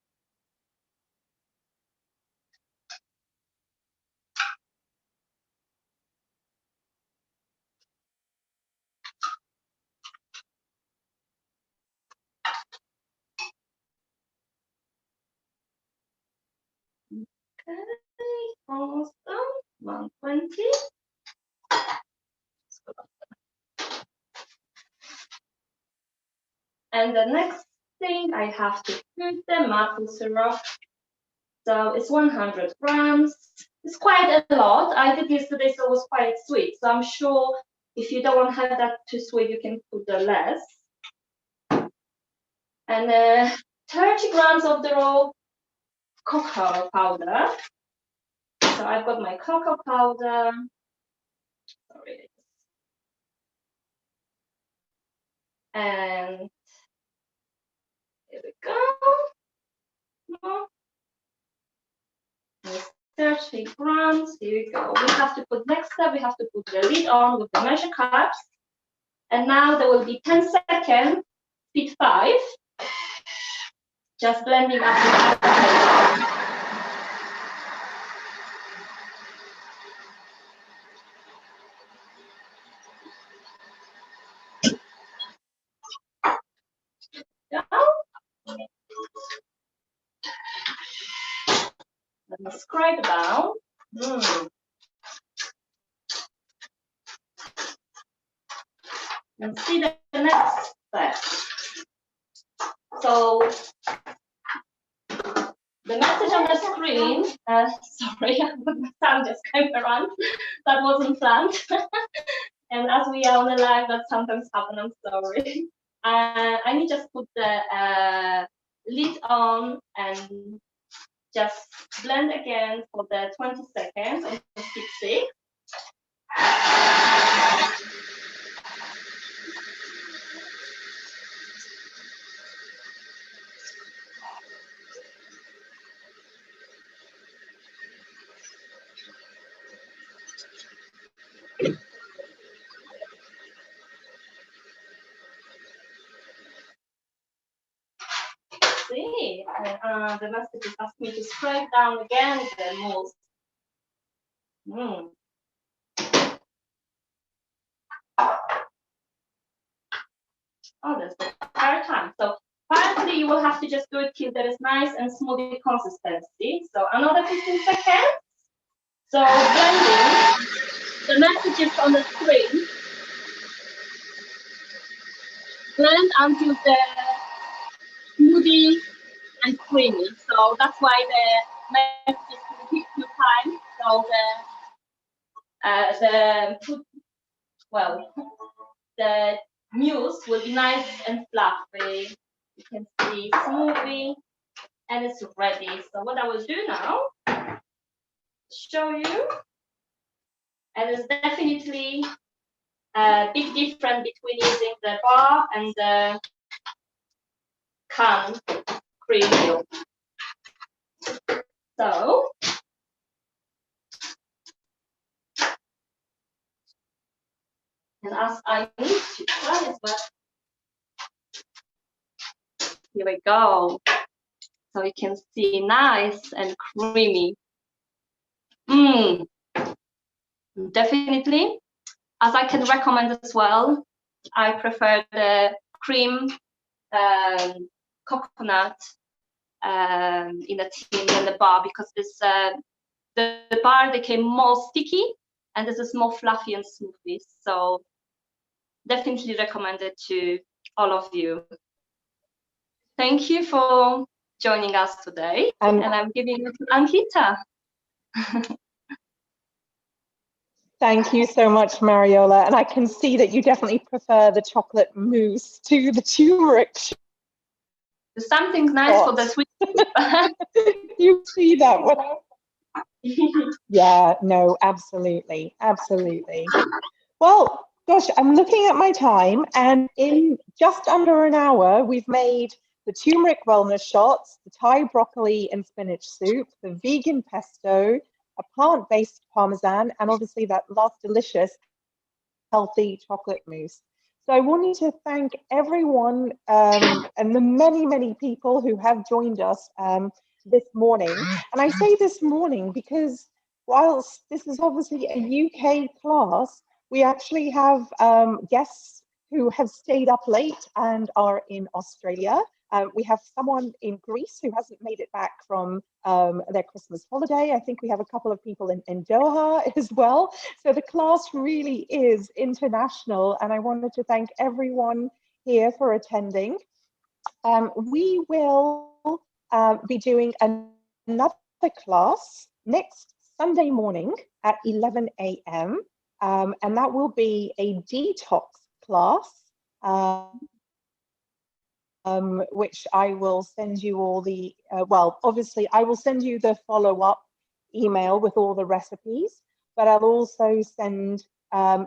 Okay, almost done. 120. And the next thing I have to put the maple syrup. So it's 100 grams. It's quite a lot. I did yesterday, so it was quite sweet. So I'm sure if you don't want to have that too sweet, you can put the less. And 30 grams of the raw cocoa powder. So I've got my cocoa powder. Sorry. And here we go. 30 grams. Here we go. We have to put next step. We have to put the lid on with the measure cups. And now there will be 10 seconds. Speed 5. Just blending up the avocado. Scrape down. Mm. And see the next step. So the message on the screen, sorry, the sound just came around. That wasn't planned. And as we are on the live, that sometimes happens, I'm sorry. I need to just put the lid on and just blend again for the 20 seconds on 66. See, the message is asking me to scrape down again the mousse. Mm. Oh, that's the third time. So partly you will have to just do it till there is nice and smooth consistency. So another 15 seconds. So blending the messages on the screen. Blend until the smoothie and creamy. So that's why the messages repeat 2 times. So the mousse will be nice and fluffy. You can see smoothie, and it's ready. So what I will do now, show you, and it's definitely a big difference between using the bar and the can cream milk. So and as I need to try as well, here we go. So you can see nice and creamy. Definitely, as I can recommend as well, I prefer the cream coconut in the tin than the bar, because this the bar became more sticky and this is more fluffy and smoothie. So definitely recommend it to all of you. Thank you for joining us today, and I'm giving it to Ankita. Thank you so much, Mariola. And I can see that you definitely prefer the chocolate mousse to the turmeric. Something nice for the sweet. You see that when Yeah, no, absolutely, absolutely. Well, gosh, I'm looking at my time, and in just under an hour, we've made the turmeric wellness shots, the Thai broccoli and spinach soup, the vegan pesto, a plant-based Parmesan, and obviously that last delicious healthy chocolate mousse. So I wanted to thank everyone and the many, many people who have joined us this morning. And I say this morning because whilst this is obviously a UK class, we actually have guests who have stayed up late and are in Australia. We have someone in Greece who hasn't made it back from their Christmas holiday. I think we have a couple of people in Doha as well. So the class really is international, and I wanted to thank everyone here for attending. We will be doing another class next Sunday morning at 11 a.m. And that will be a detox class. Which I will send you all the, well, obviously I will send you the follow-up email with all the recipes, but I'll also send,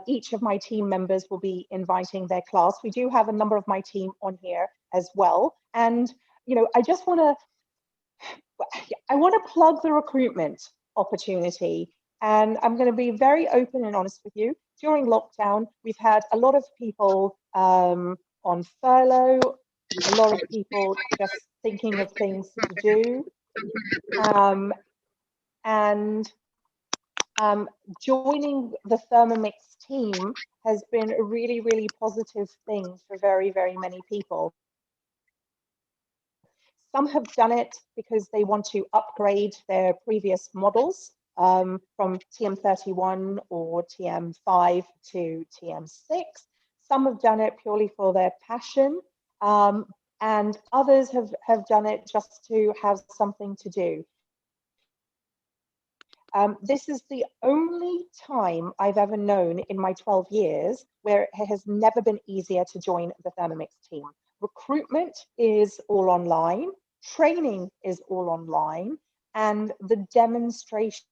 each of my team members will be inviting their class. We do have a number of my team on here as well. And, you know, I just want to plug the recruitment opportunity. And I'm going to be very open and honest with you. During lockdown, we've had a lot of people on furlough, a lot of people just thinking of things to do. Joining the Thermomix team has been a really, really positive thing for very, very many people. Some have done it because they want to upgrade their previous models from TM31 or TM5 to TM6. Some have done it purely for their passion, and others have done it just to have something to do. This is the only time I've ever known in my 12 years where it has never been easier to join the Thermomix team. Recruitment is all online, training is all online, and the demonstrations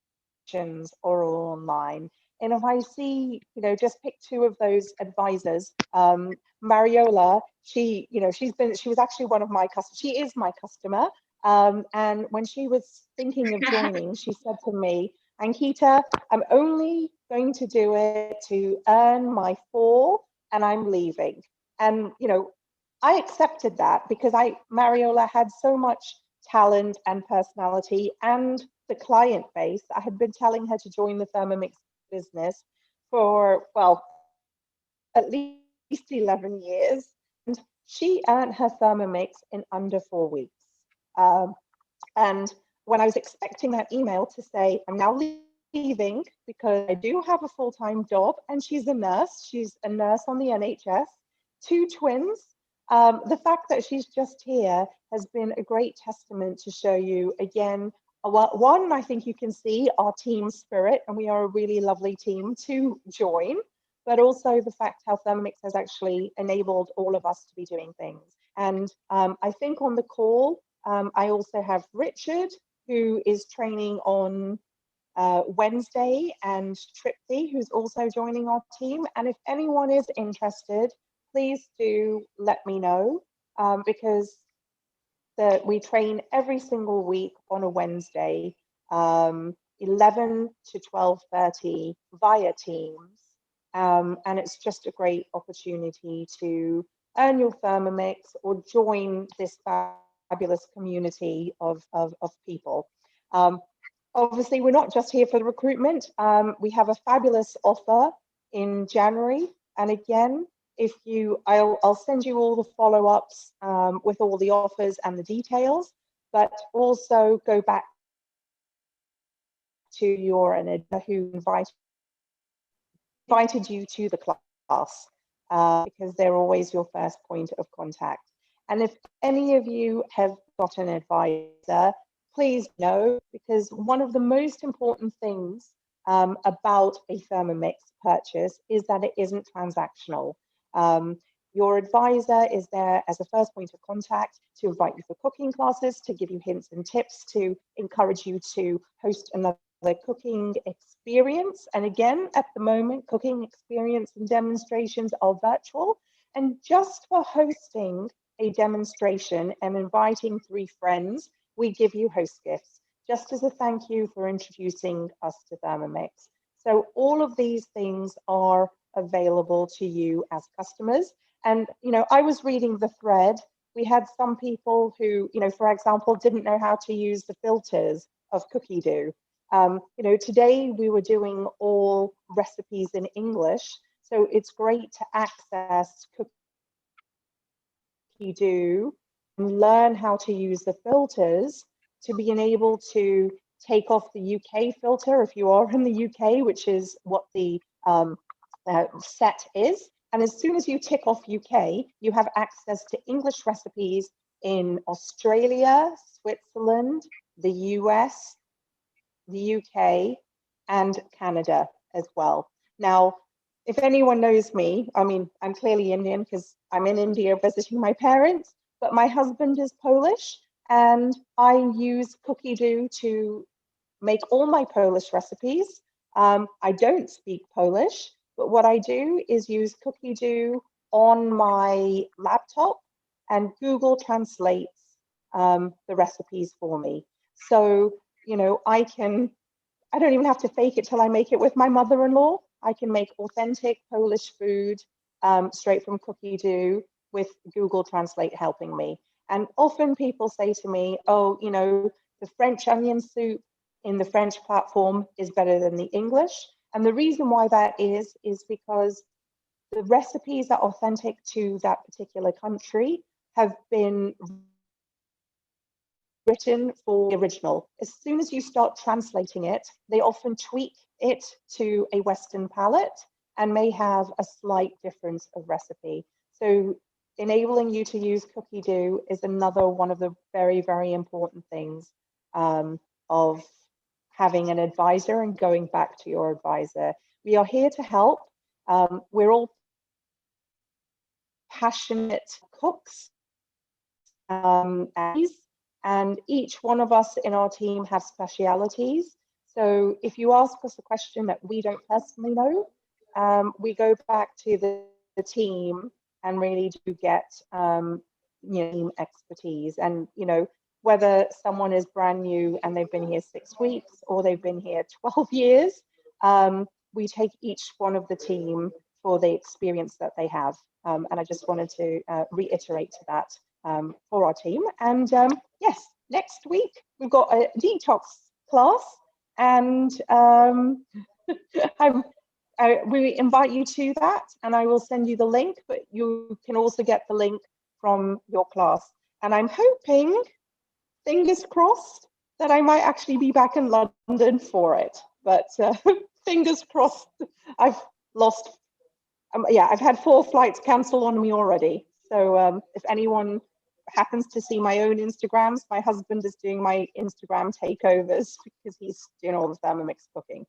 are all online. And if I see, just pick two of those advisors, Mariola, she was actually one of my customers. She is my customer. And when she was thinking of joining, she said to me, Ankita, I'm only going to do it to earn my 4 and I'm leaving. And, I accepted that because Mariola had so much talent and personality and the client base. I had been telling her to join the Thermomix business for, well, at least 11 years. And she earned her Thermomix in under 4 weeks. And when I was expecting that email to say, I'm now leaving because I do have a full-time job, and she's a nurse on the NHS, 2 twins. The fact that she's just here has been a great testament to show you again, one, I think you can see our team spirit, and we are a really lovely team to join, but also the fact how Thermomix has actually enabled all of us to be doing things. And I think on the call, I also have Richard, who is training on Wednesday, and Tripti, who's also joining our team. And if anyone is interested, please do let me know, because we train every single week on a Wednesday, 11 to 12:30 via Teams. And it's just a great opportunity to earn your Thermomix or join this fabulous community of people. Obviously, we're not just here for the recruitment. We have a fabulous offer in January. And again, I'll send you all the follow-ups with all the offers and the details, but also go back to your editor who invited you to the class, because they're always your first point of contact. And if any of you have got an advisor, please know, because one of the most important things about a Thermomix purchase is that it isn't transactional. Your advisor is there as a first point of contact to invite you for cooking classes, to give you hints and tips, to encourage you to host another cooking experience. And again, at the moment, cooking experience and demonstrations are virtual. And just for hosting a demonstration and inviting 3 friends, we give you host gifts, just as a thank you for introducing us to Thermomix. So all of these things are available to you as customers. And, I was reading the thread. We had some people who, for example, didn't know how to use the filters of Cookie Dough. Today we were doing all recipes in English, so it's great to access Cookie Dough and learn how to use the filters to be able to take off the UK filter if you are in the UK, which is what the set is. And as soon as you tick off UK, you have access to English recipes in Australia, Switzerland, the US, the UK, and Canada as well. Now, if anyone knows me, I'm clearly Indian because I'm in India visiting my parents, but my husband is Polish, and I use Cookie Dough to make all my Polish recipes. I don't speak Polish, but what I do is use Cookie Dough on my laptop, and Google translates the recipes for me. So, I don't even have to fake it till I make it with my mother-in-law. I can make authentic Polish food straight from Cookie Dough with Google Translate helping me. And often people say to me, oh, the French onion soup in the French platform is better than the English. And the reason why that is because the recipes that are authentic to that particular country have been, written for the original. As soon as you start translating it, they often tweak it to a Western palate and may have a slight difference of recipe. So enabling you to use Cookie Do is another one of the very, very important things of having an advisor and going back to your advisor. We are here to help. We're all passionate cooks, and each one of us in our team have specialities. So if you ask us a question that we don't personally know, we go back to the team and really do get team expertise. And whether someone is brand new and they've been here 6 weeks or they've been here 12 years, we take each one of the team for the experience that they have. And I just wanted to reiterate to that for our team. And yes, next week we've got a detox class, and we invite you to that, and I will send you the link, but you can also get the link from your class. And I'm hoping, fingers crossed, that I might actually be back in London for it. But fingers crossed. I've lost, I've had 4 flights cancel on me already. So if anyone happens to see my own Instagrams, my husband is doing my Instagram takeovers because he's doing all the Thermomix cooking.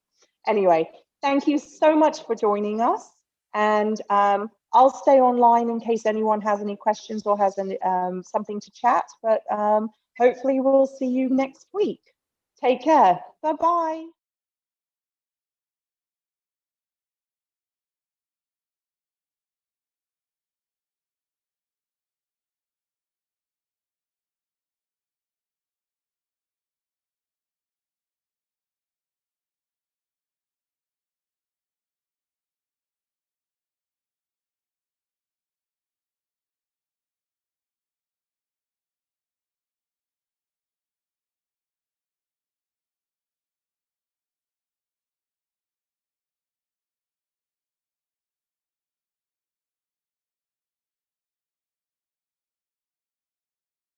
Anyway, thank you so much for joining us. And I'll stay online in case anyone has any questions or has any, something to chat. But hopefully we'll see you next week. Take care. Bye-bye.